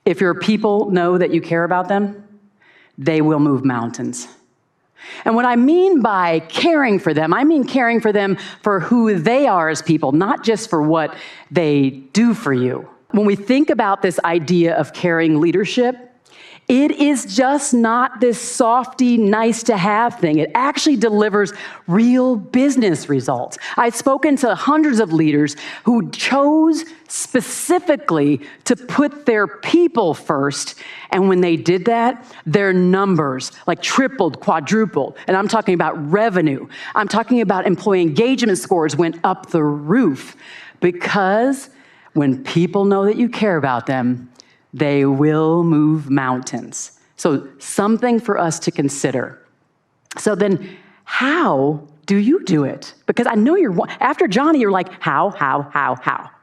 If your people know that you care about them, they will move mountains. And what I mean by caring for them, I mean caring for them for who they are as people, not just for what they do for you. When we think about this idea of caring leadership, it is just not this softy, nice to have thing. It actually delivers real business results. I've spoken to hundreds of leaders who chose specifically to put their people first. And when they did that, their numbers like tripled, quadrupled. And I'm talking about revenue. I'm talking about employee engagement scores went up the roof, because when people know that you care about them, they will move mountains. So something for us to consider. So then how do you do it? Because I know after Johnny, you're like, how,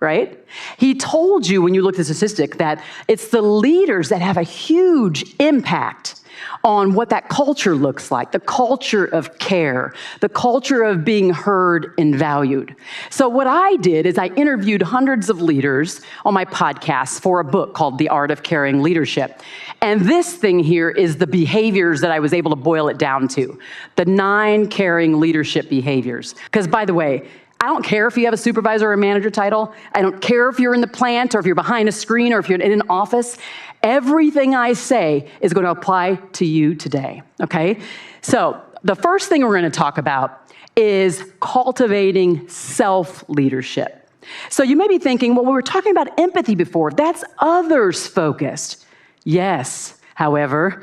right? He told you when you looked at the statistic that it's the leaders that have a huge impact on what that culture looks like, the culture of care, the culture of being heard and valued. So what I did is I interviewed hundreds of leaders on my podcast for a book called The Art of Caring Leadership. And this thing here is the behaviors that I was able to boil it down to, the 9 caring leadership behaviors. Because by the way, I don't care if you have a supervisor or a manager title. I don't care if you're in the plant or if you're behind a screen or if you're in an office. Everything I say is going to apply to you today, okay? So the first thing we're going to talk about is cultivating self-leadership. So you may be thinking, well, we were talking about empathy before. That's others-focused. Yes, however,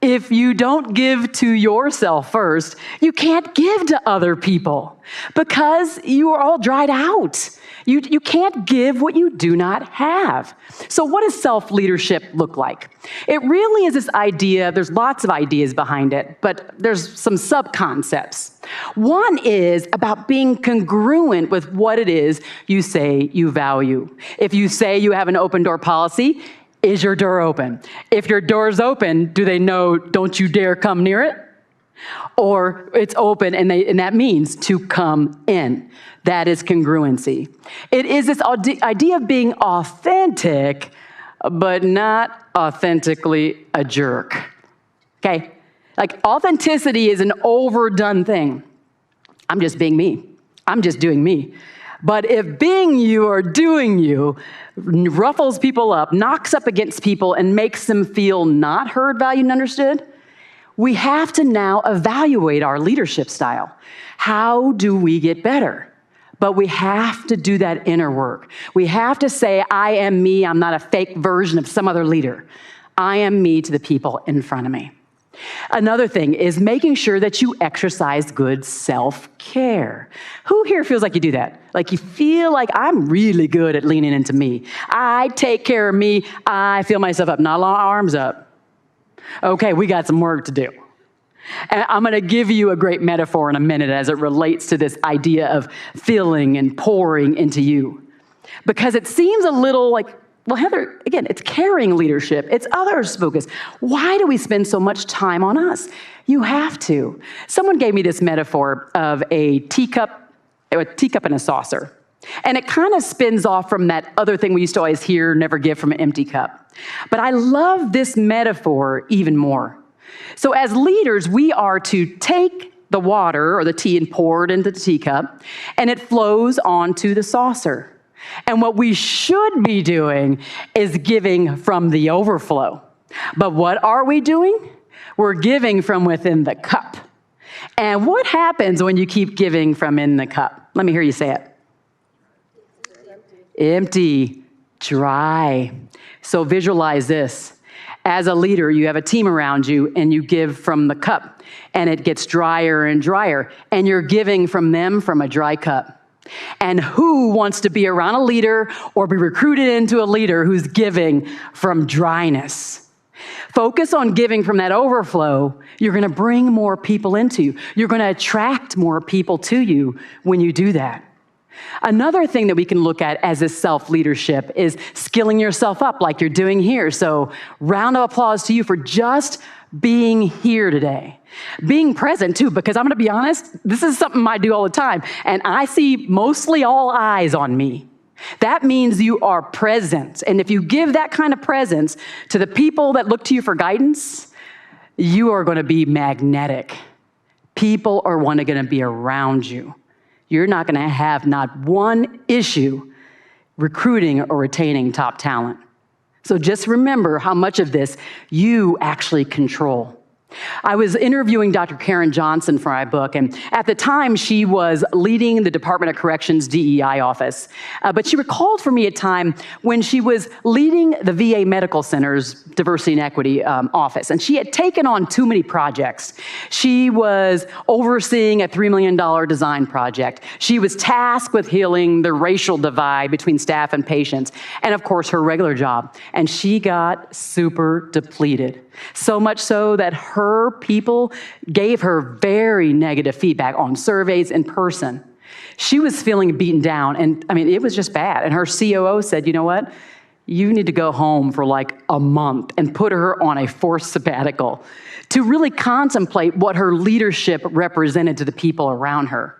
if you don't give to yourself first, you can't give to other people because you are all dried out. You can't give what you do not have. So what does self-leadership look like? It really is this idea, there's lots of ideas behind it, but there's some sub-concepts. One is about being congruent with what it is you say you value. If you say you have an open door policy, is your door open? If your door's open, do they know, don't you dare come near it? Or it's open and that means to come in. That is congruency. It is this idea of being authentic, but not authentically a jerk. Okay? Like authenticity is an overdone thing. I'm just being me. I'm just doing me. But if being you or doing you ruffles people up, knocks up against people, and makes them feel not heard, valued, and understood, we have to now evaluate our leadership style. How do we get better? But we have to do that inner work. We have to say, I am me. I'm not a fake version of some other leader. I am me to the people in front of me. Another thing is making sure that you exercise good self-care. Who here feels like you do that? Like you feel like I'm really good at leaning into me. I take care of me. I feel myself up, not long arms up. Okay, we got some work to do. And I'm going to give you a great metaphor in a minute as it relates to this idea of filling and pouring into you. Because it seems a little like, well, Heather, again, it's caring leadership. It's others focused. Why do we spend so much time on us? You have to. Someone gave me this metaphor of a teacup and a saucer. And it kind of spins off from that other thing we used to always hear, never give from an empty cup. But I love this metaphor even more. So as leaders, we are to take the water or the tea and pour it into the teacup, and it flows onto the saucer. And what we should be doing is giving from the overflow. But what are we doing? We're giving from within the cup. And what happens when you keep giving from in the cup? Let me hear you say it. Empty, dry. So visualize this. As a leader, you have a team around you and you give from the cup and it gets drier and drier and you're giving from them from a dry cup. And who wants to be around a leader or be recruited into a leader who's giving from dryness? Focus on giving from that overflow. You're going to bring more people into you. You're going to attract more people to you when you do that. Another thing that we can look at as a self-leadership is skilling yourself up like you're doing here. So round of applause to you for just being here today. Being present too, because I'm going to be honest, this is something I do all the time. And I see mostly all eyes on me. That means you are present. And if you give that kind of presence to the people that look to you for guidance, you are going to be magnetic. People are going to be around you. You're not going to have not one issue recruiting or retaining top talent. So just remember how much of this you actually control. I was interviewing Dr. Karen Johnson for my book, and at the time she was leading the Department of Corrections DEI office. But she recalled for me a time when she was leading the VA Medical Center's Diversity and Equity office, and she had taken on too many projects. She was overseeing a $3 million design project. She was tasked with healing the racial divide between staff and patients, and of course her regular job. And she got super depleted. So much so that her people gave her very negative feedback on surveys in person. She was feeling beaten down, and it was just bad. And her COO said, you know what? You need to go home for like a month and put her on a forced sabbatical to really contemplate what her leadership represented to the people around her.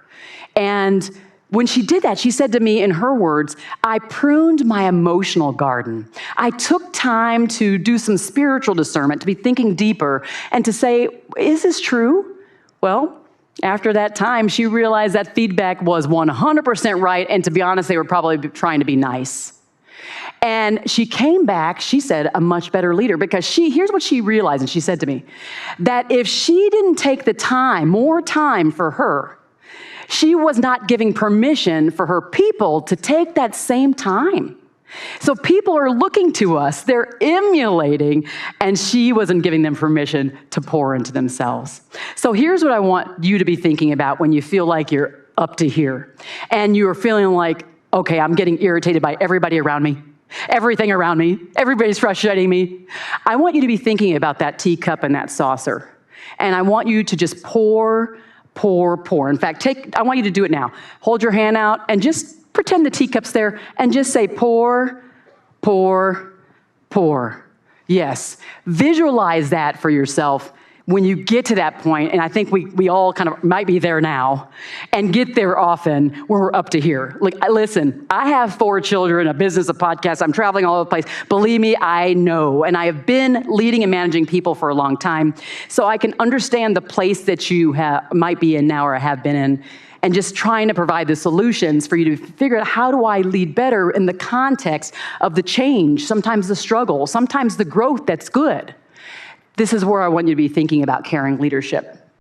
And when she did that, she said to me in her words, I pruned my emotional garden. I took time to do some spiritual discernment, to be thinking deeper, and to say, is this true? Well, after that time, she realized that feedback was 100% right, and to be honest, they were probably trying to be nice. And she came back, she said, a much better leader, because here's what she realized, and she said to me, that if she didn't take the time, more time for her, she was not giving permission for her people to take that same time. So people are looking to us, they're emulating, and she wasn't giving them permission to pour into themselves. So here's what I want you to be thinking about when you feel like you're up to here, and you're feeling like, okay, I'm getting irritated by everybody around me, everything around me, everybody's frustrating me. I want you to be thinking about that teacup and that saucer, and I want you to just pour. In fact, I want you to do it now. Hold your hand out and just pretend the teacup's there and just say pour. Yes, visualize that for yourself when you get to that point, and I think we all kind of might be there now, and get there often when we're up to here. Listen, I have 4 children, a business, a podcast, I'm traveling all over the place. Believe me, I know, and I have been leading and managing people for a long time, so I can understand the place that you might be in now or have been in, and just trying to provide the solutions for you to figure out how do I lead better in the context of the change, sometimes the struggle, sometimes the growth that's good. This is where I want you to be thinking about caring leadership.